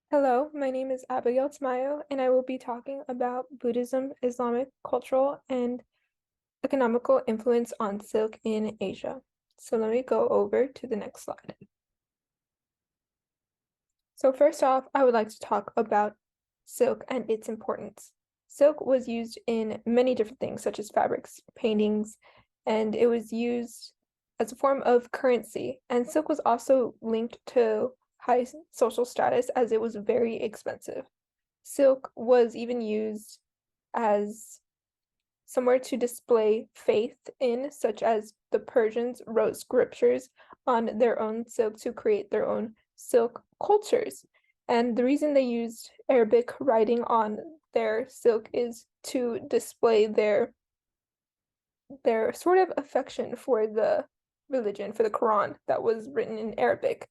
Hello, my name is Abigail Tamayo, and I will be talking about Buddhism, Islamic, cultural, and economical influence on silk in Asia. So let me go over to the next slide. So first off, I would like to talk about silk and its importance. Silk was used in many different things, such as fabrics, paintings, and it was used as a form of currency. And silk was also linked to high social status as it was very expensive. Silk was even used as somewhere to display faith in, such as the Persians wrote scriptures on their own silk to create their own silk cultures. And the reason they used Arabic writing on their silk is to display their sort of affection for the religion, for the Quran that was written in Arabic.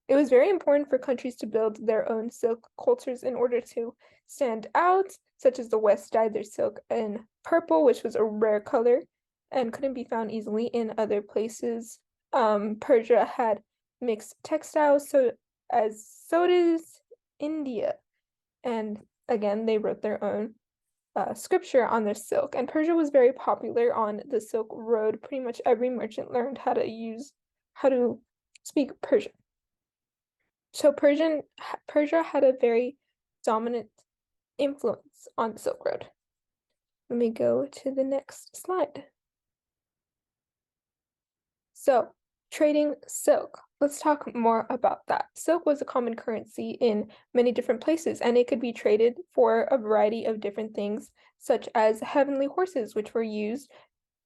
It was very important for countries to build their own silk cultures in order to stand out, such as the West dyed their silk in purple, which was a rare color and couldn't be found easily in other places. Persia had mixed textiles, so does India. And again, they wrote their own scripture on their silk. And Persia was very popular on the Silk Road. Pretty much every merchant learned how to speak Persian. So Persia had a very dominant influence on the Silk Road. Let me go to the next slide. So, trading silk. Let's talk more about that. Silk was a common currency in many different places, and it could be traded for a variety of different things, such as heavenly horses, which were used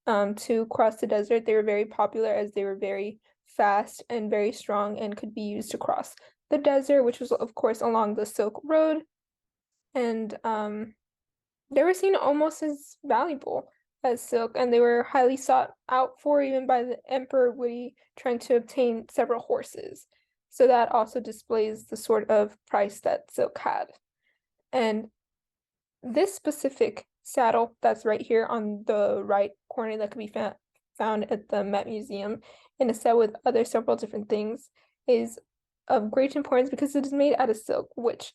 to cross the desert. They were very popular as they were very fast and very strong and could be used to cross the desert, which was, of course, along the Silk Road. And they were seen almost as valuable as silk, and they were highly sought out for even by the Emperor Wu trying to obtain several horses. So that also displays the sort of price that silk had. And this specific saddle that's right here on the right corner that can be found at the Met Museum in a set with other several different things is of great importance because it is made out of silk, which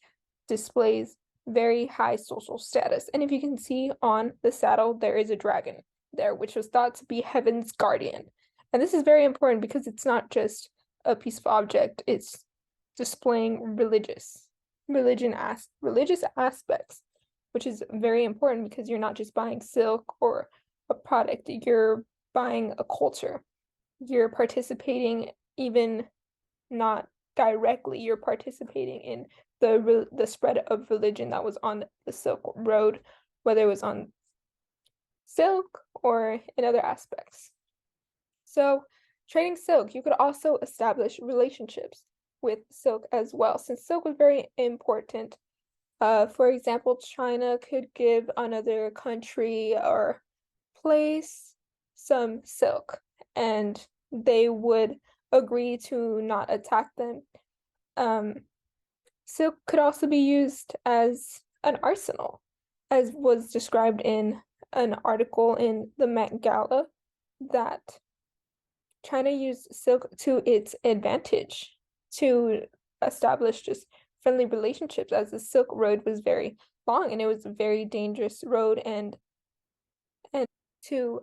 displays very high social status. And if you can see on the saddle, there is a dragon there, which was thought to be heaven's guardian. And this is very important because it's not just a piece of object, it's displaying religious aspects, which is very important because you're not just buying silk or a product, you're buying a culture. You're participating, even not directly, you're participating in the spread of religion that was on the Silk Road, whether it was on silk or in other aspects. So, trading silk, you could also establish relationships with silk as well, since silk was very important. For example, China could give another country or place some silk, and they would agree to not attack them. Silk could also be used as an arsenal, as was described in an article in the Met Gala that China used silk to its advantage to establish just friendly relationships, as the Silk Road was very long and it was a very dangerous road and to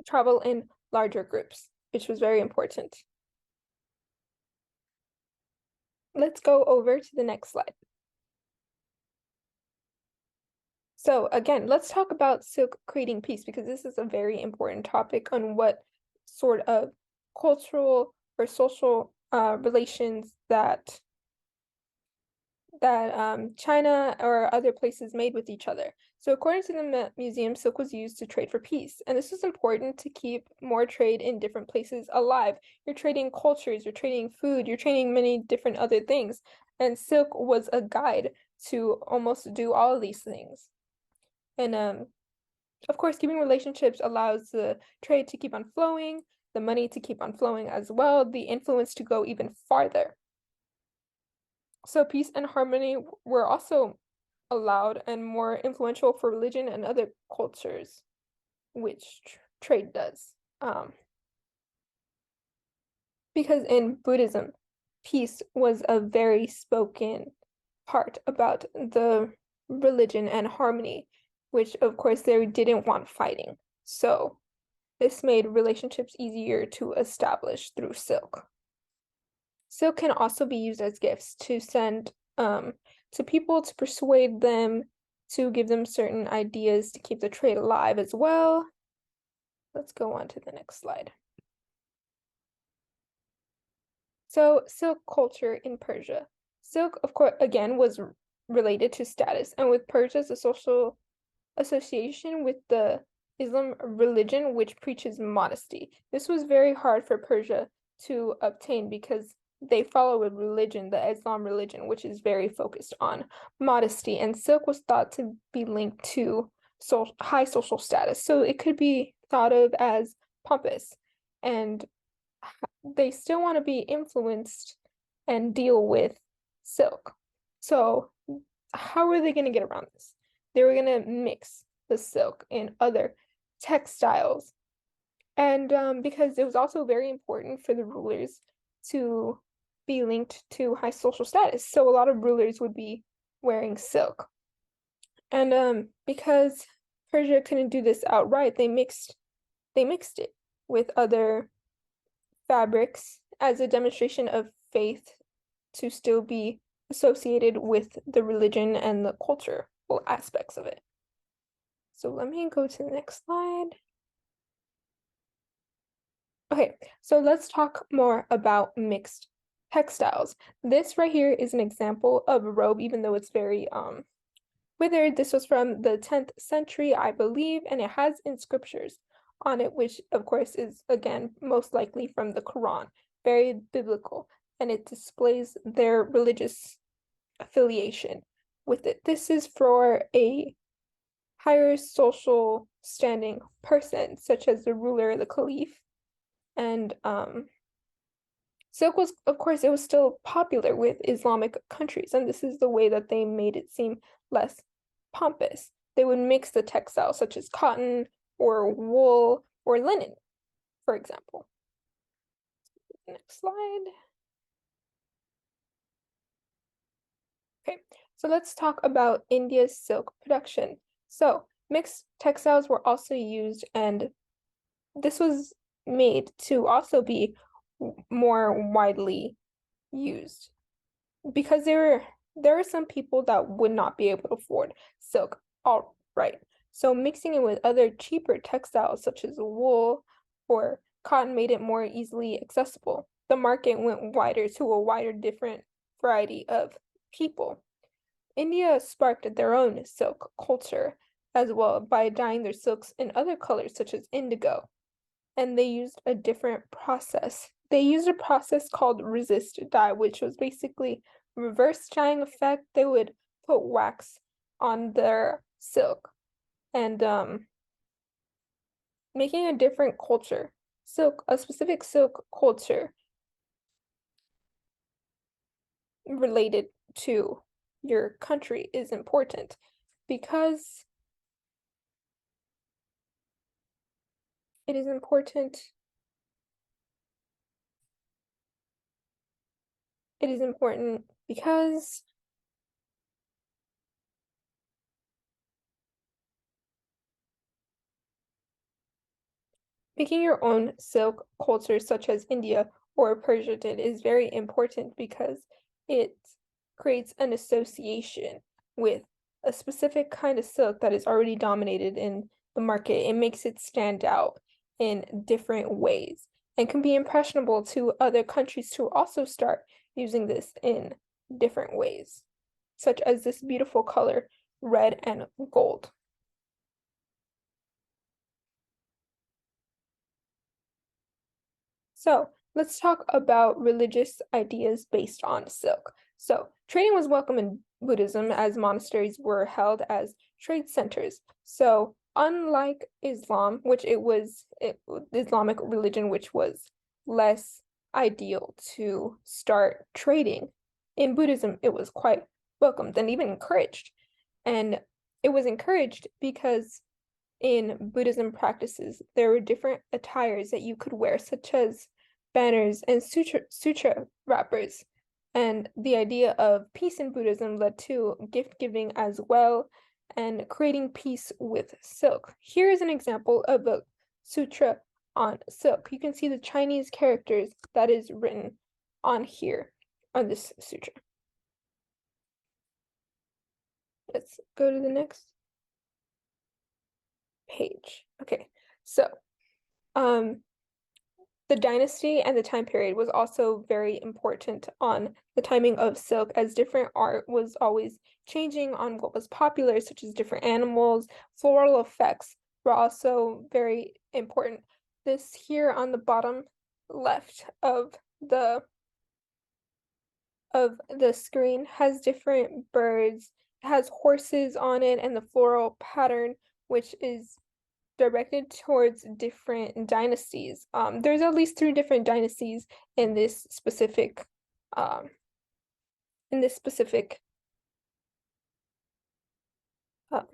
travel in larger groups, which was very important. Let's go over to the next slide. So again, let's talk about silk creating peace because this is a very important topic on what sort of cultural or social relations that China or other places made with each other. So according to the museum, silk was used to trade for peace. And this was important to keep more trade in different places alive. You're trading cultures, you're trading food, you're trading many different other things. And silk was a guide to almost do all of these things. And of course, keeping relationships allows the trade to keep on flowing, the money to keep on flowing as well, the influence to go even farther. So peace and harmony were also allowed and more influential for religion and other cultures, which trade does. Because in Buddhism, peace was a very spoken part about the religion and harmony, which of course they didn't want fighting. So this made relationships easier to establish through silk. Silk can also be used as gifts to send to people to persuade them, to give them certain ideas to keep the trade alive as well. Let's go on to the next slide. So silk culture in Persia. Silk, of course, again, was related to status, and with Persia's a social association with the Islam religion, which preaches modesty. This was very hard for Persia to obtain because they follow a religion, the Islam religion, which is very focused on modesty, and silk was thought to be linked to high social status. So it could be thought of as pompous, and they still want to be influenced and deal with silk. So how are they going to get around this? They were going to mix the silk in other textiles. And because it was also very important for the rulers to be linked to high social status. So a lot of rulers would be wearing silk. And because Persia couldn't do this outright, they mixed it with other fabrics as a demonstration of faith to still be associated with the religion and the cultural aspects of it. So let me go to the next slide. Okay, so let's talk more about mixed textiles. This right here is an example of a robe, even though it's very withered. This was from the 10th century, I believe, and it has inscriptions on it, which of course is, again, most likely from the Quran, very biblical, and it displays their religious affiliation with it. This is for a higher social standing person, such as the ruler, the caliph, and silk was, of course, it was still popular with Islamic countries, and this is the way that they made it seem less pompous. They would mix the textiles, such as cotton or wool or linen, for example. Next slide. Okay, so let's talk about India's silk production. So mixed textiles were also used, and this was made to also be more widely used because there are some people that would not be able to afford silk outright. So mixing it with other cheaper textiles such as wool or cotton made it more easily accessible. The market went wider to a wider different variety of people. India sparked their own silk culture as well by dyeing their silks in other colors such as indigo. And they used a different process. They used a process called resist dye, which was basically reverse dyeing effect. They would put wax on their silk and making a different culture. Silk, a specific silk culture related to your country is important because it is important. It is important because making your own silk culture, such as India or Persia did, is very important because it creates an association with a specific kind of silk that is already dominated in the market. It makes it stand out in different ways and can be impressionable to other countries to also start using this in different ways, such as this beautiful color, red and gold. So let's talk about religious ideas based on silk. So trading was welcome in Buddhism as monasteries were held as trade centers. So unlike Islam, which Islamic religion, which was less ideal to start trading, in Buddhism, it was quite welcomed and even encouraged. And it was encouraged because in Buddhism practices, there were different attires that you could wear, such as banners and sutra wrappers, And the idea of peace in Buddhism led to gift giving as well, and creating peace with silk. Here is an example of a sutra on silk. You can see the Chinese characters that is written on here on this sutra. Let's go to the next page. Okay, so the dynasty and the time period was also very important on the timing of silk, as different art was always changing on what was popular, such as different animals. Floral effects were also very important. This here on the bottom left of the screen has different birds, it has horses on it, and the floral pattern, which is directed towards different dynasties. There's at least 3 different dynasties in this specific um, in this specific um,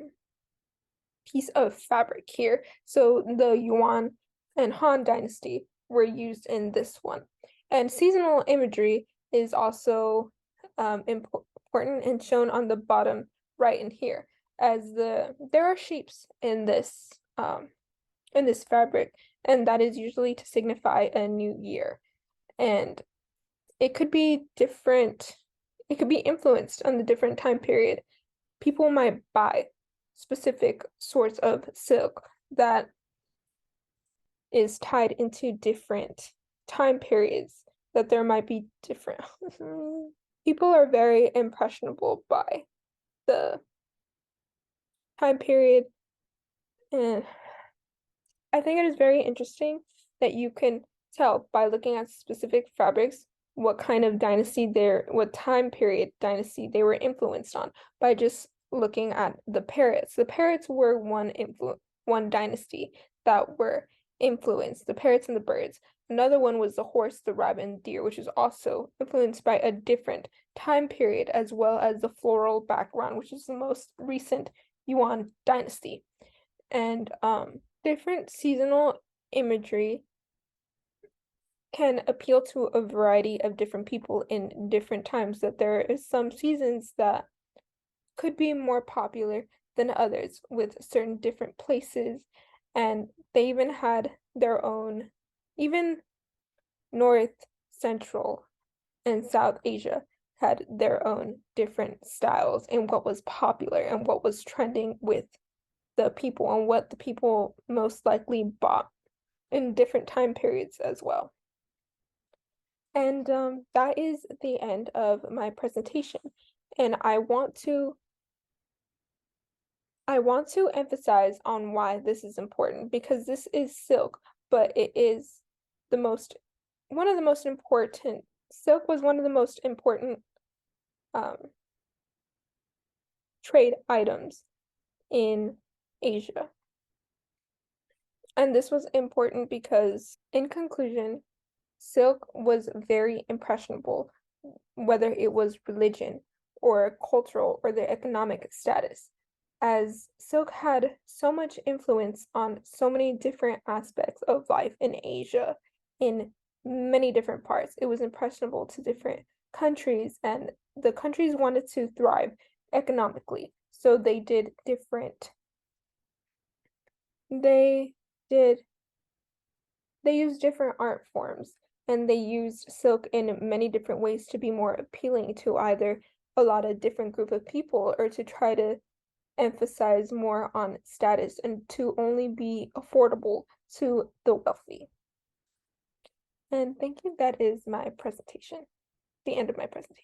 piece of fabric here. So the Yuan and Han dynasty were used in this one. And seasonal imagery is also important and shown on the bottom right in here, as there are shapes in this fabric, and that is usually to signify a new year. And it could be different, it could be influenced on the different time period. People might buy specific sorts of silk that is tied into different time periods, that there might be different. People are very impressionable by the time period, and I think it is very interesting that you can tell by looking at specific fabrics what kind of what time period dynasty they were influenced on by just looking at the parrots. The parrots were one dynasty that were influenced, the parrots and the birds. Another one was the horse, the rabbit, and deer, which is also influenced by a different time period, as well as the floral background, which is the most recent Yuan dynasty. And different seasonal imagery can appeal to a variety of different people in different times, that there is some seasons that could be more popular than others with certain different places, and they even had their own, even North, Central, and South Asia had their own different styles in what was popular and what was trending with the people and what the people most likely bought in different time periods as well. And that is the end of my presentation. And I want to emphasize on why this is important, because this is silk, but it is one of the most important, silk was one of the most important trade items in Asia. And this was important because, in conclusion, silk was very impressionable, whether it was religion or cultural or their economic status, as silk had so much influence on so many different aspects of life in Asia, in many different parts. It was impressionable to different countries, and the countries wanted to thrive economically. So they used different art forms, and they used silk in many different ways to be more appealing to either a lot of different group of people, or to try to emphasize more on status and to only be affordable to the wealthy. And thank you. That is my presentation, the end of my presentation.